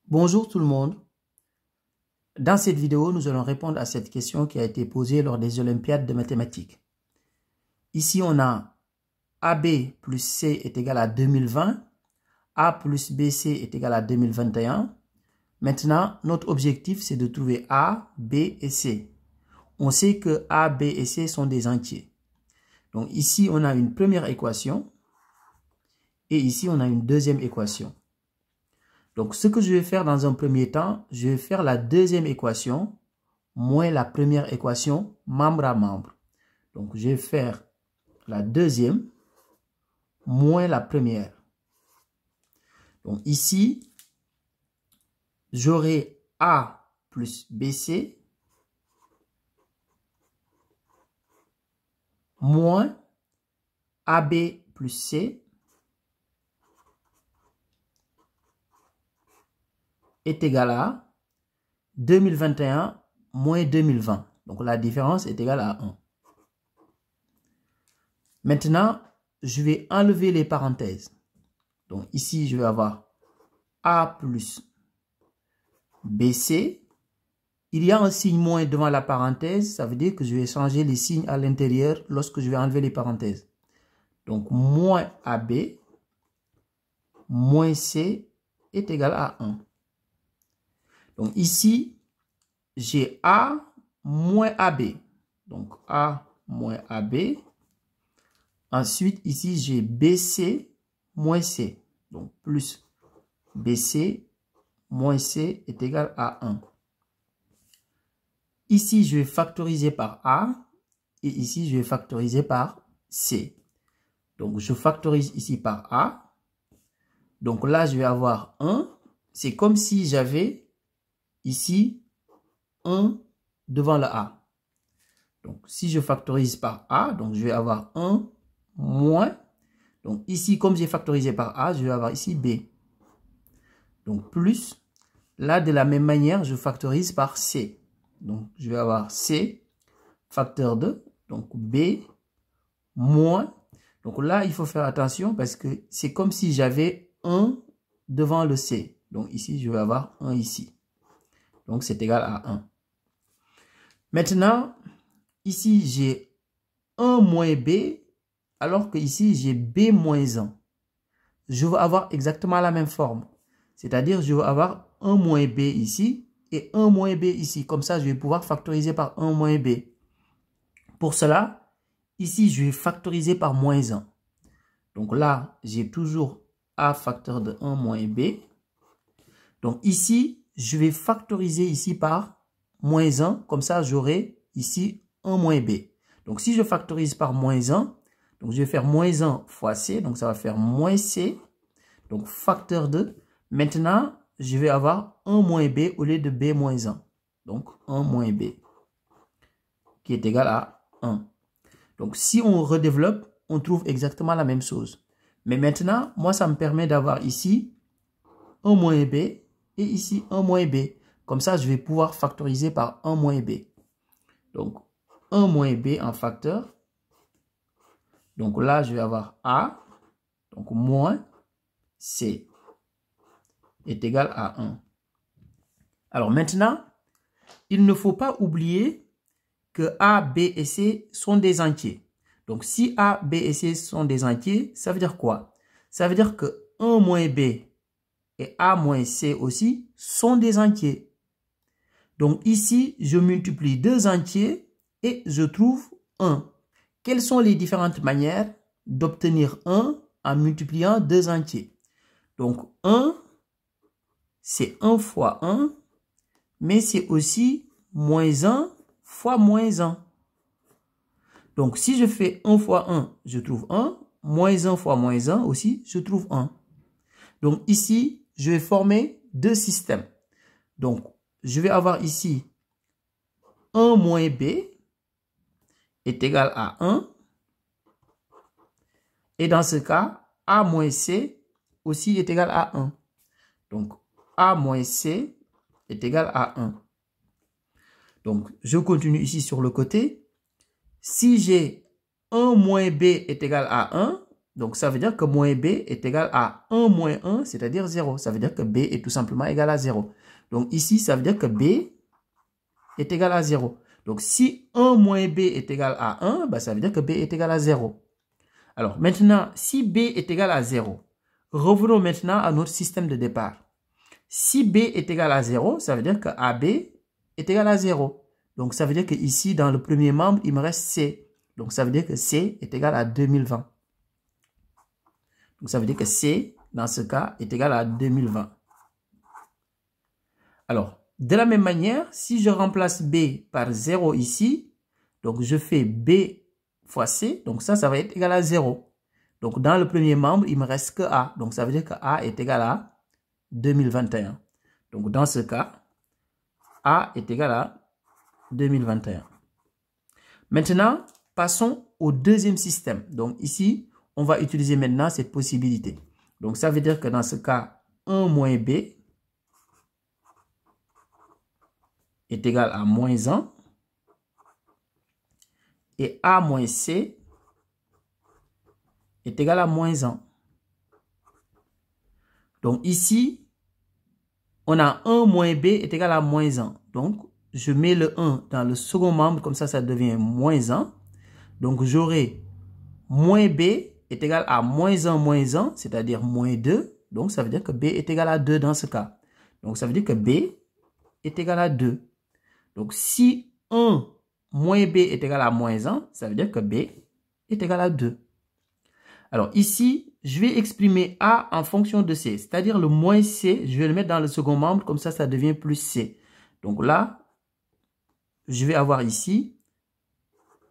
Bonjour tout le monde. Dans cette vidéo, nous allons répondre à cette question qui a été posée lors des Olympiades de mathématiques. Ici, on a AB plus C est égal à 2020, A plus BC est égal à 2021. Maintenant, notre objectif, c'est de trouver A, B et C. On sait que A, B et C sont des entiers. Donc ici, on a une première équation et ici, on a une deuxième équation. Donc, ce que je vais faire dans un premier temps, je vais faire la deuxième équation moins la première équation membre à membre. Donc, je vais faire la deuxième moins la première. Donc, ici, j'aurai A plus BC moins AB plus C est égal à 2021 moins 2020. Donc, la différence est égale à 1. Maintenant, je vais enlever les parenthèses. Donc, ici, je vais avoir A plus BC. Il y a un signe moins devant la parenthèse. Ça veut dire que je vais changer les signes à l'intérieur lorsque je vais enlever les parenthèses. Donc, moins AB moins C est égal à 1. Donc, ici, j'ai A moins AB. Donc, A moins AB. Ensuite, ici, j'ai BC moins C. Donc, plus BC moins C est égal à 1. Ici, je vais factoriser par A. Et ici, je vais factoriser par C. Donc, je factorise ici par A. Donc là, je vais avoir 1. C'est comme si j'avais ici 1 devant le A. Donc, si je factorise par A, donc je vais avoir 1 moins. Donc, ici, comme j'ai factorisé par A, je vais avoir ici B. Donc, plus. Là, de la même manière, je factorise par C. Donc, je vais avoir C, facteur 2. Donc, B, moins. Donc, là, il faut faire attention parce que c'est comme si j'avais 1 devant le C. Donc, ici, je vais avoir 1 ici. Donc, c'est égal à 1. Maintenant, ici, j'ai 1 moins B, alors que ici, j'ai B moins 1. Je veux avoir exactement la même forme. C'est-à-dire, je veux avoir 1 moins B ici et 1 moins B ici. Comme ça, je vais pouvoir factoriser par 1 moins B. Pour cela, ici, je vais factoriser par moins 1. Donc là, j'ai toujours A facteur de 1 moins B. Donc ici, je vais factoriser ici par moins 1. Comme ça, j'aurai ici 1 moins B. Donc si je factorise par moins 1, donc je vais faire moins 1 fois C. Donc ça va faire moins C. Donc facteur 2. Maintenant, je vais avoir 1 moins B au lieu de B moins 1. Donc 1 moins B. Qui est égal à 1. Donc si on redéveloppe, on trouve exactement la même chose. Mais maintenant, moi, ça me permet d'avoir ici 1 moins B et ici 1 moins B. Comme ça, je vais pouvoir factoriser par 1 moins B. Donc, 1 moins B en facteur. Donc là, je vais avoir A, donc moins C est égal à 1. Alors maintenant, il ne faut pas oublier que A, B et C sont des entiers. Donc, si A, B et C sont des entiers, ça veut dire quoi? Ça veut dire que 1 moins B et A moins C aussi sont des entiers. Donc, ici, je multiplie deux entiers et je trouve 1. Quelles sont les différentes manières d'obtenir 1 en multipliant deux entiers? Donc, 1, c'est 1 fois 1, mais c'est aussi moins 1 fois moins 1. Donc, si je fais 1 fois 1, je trouve 1. Moins 1 fois moins 1 aussi, je trouve 1. Donc, ici, je vais former deux systèmes. Donc, je vais avoir ici 1 moins B est égal à 1. Et dans ce cas, A moins C aussi est égal à 1. Donc, A moins C est égal à 1. Donc, je continue ici sur le côté. Si j'ai 1 moins B est égal à 1, Donc, ça veut dire que moins B est égal à 1 moins 1, c'est-à-dire 0. Ça veut dire que B est tout simplement égal à 0. Donc, ici, ça veut dire que B est égal à 0. Donc, si 1 moins B est égal à 1, bah, ça veut dire que B est égal à 0. Alors, maintenant, si B est égal à 0, revenons maintenant à notre système de départ. Si B est égal à 0, ça veut dire que AB est égal à 0. Donc, ça veut dire que ici, dans le premier membre, il me reste C. Donc, ça veut dire que C est égal à 2020. Donc, ça veut dire que C, dans ce cas, est égal à 2020. Alors, de la même manière, si je remplace B par 0 ici, donc je fais B fois C, donc ça va être égal à 0. Donc, dans le premier membre, il me reste que A. Donc, ça veut dire que A est égal à 2021. Donc, dans ce cas, A est égal à 2021. Maintenant, passons au deuxième système. Donc, ici, on va utiliser maintenant cette possibilité. Donc, ça veut dire que dans ce cas, 1 moins B est égal à moins 1. Et A moins C est égal à moins 1. Donc, ici, on a 1 moins B est égal à moins 1. Donc, je mets le 1 dans le second membre, comme ça devient moins 1. Donc, j'aurai moins B est égal à moins 1, c'est-à-dire moins 2. Donc, ça veut dire que B est égal à 2 dans ce cas. Donc, ça veut dire que B est égal à 2. Donc, si 1 moins B est égal à moins 1, ça veut dire que B est égal à 2. Alors, ici, je vais exprimer A en fonction de C, c'est-à-dire le moins C, je vais le mettre dans le second membre, comme ça devient plus C. Donc là, je vais avoir ici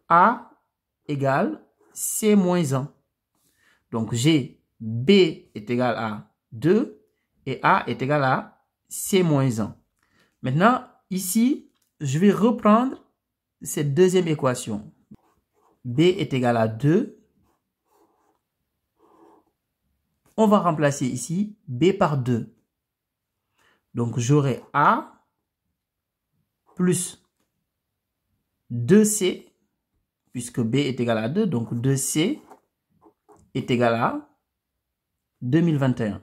A égale C moins 1. Donc, j'ai B est égal à 2 et A est égal à C moins 1. Maintenant, ici, je vais reprendre cette deuxième équation. B est égal à 2. On va remplacer ici B par 2. Donc, j'aurai A plus 2C, puisque B est égal à 2. Donc, 2C est égal à 2021.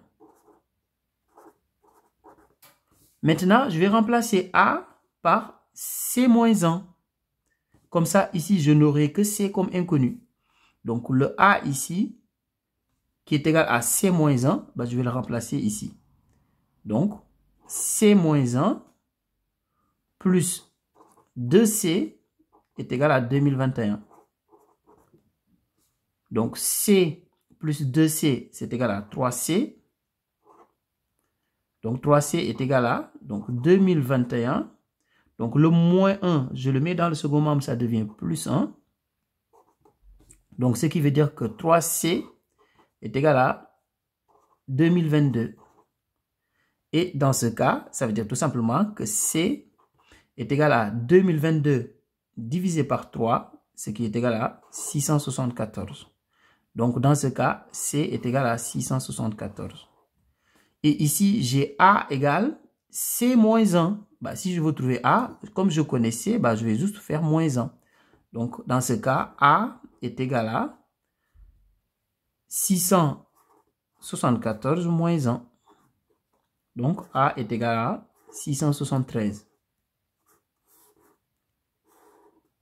Maintenant, je vais remplacer A par C moins 1. Comme ça, ici, je n'aurai que C comme inconnu. Donc, le A ici, qui est égal à C moins 1, bah, je vais le remplacer ici. Donc, C moins 1 plus 2C est égal à 2021. Donc, C plus 2C, c'est égal à 3C. Donc, 3C est égal à donc 2021. Donc, le moins 1, je le mets dans le second membre, ça devient plus 1. Donc, ce qui veut dire que 3C est égal à 2022. Et dans ce cas, ça veut dire tout simplement que C est égal à 2022 divisé par 3, ce qui est égal à 674. Donc, dans ce cas, C est égal à 674. Et ici, j'ai A égale C moins 1. Bah, si je veux trouver A, comme je connais C, bah, je vais juste faire moins 1. Donc, dans ce cas, A est égal à 674 moins 1. Donc, A est égal à 673.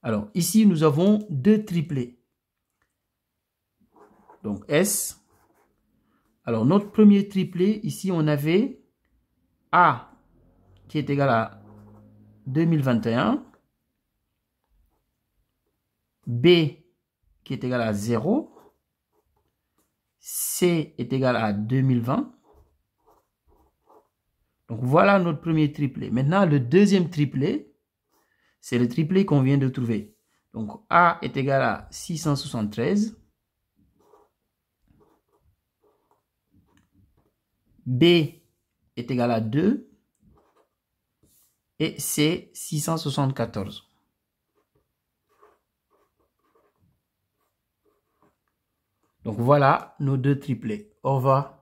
Alors, ici, nous avons deux triplés. Donc, S. Alors, notre premier triplet, ici, on avait A qui est égal à 2021. B qui est égal à 0. C est égal à 2020. Donc, voilà notre premier triplet. Maintenant, le deuxième triplet, c'est le triplet qu'on vient de trouver. Donc, A est égal à 673. B est égal à 2. Et C, 674. Donc, voilà nos deux triplets. Au revoir.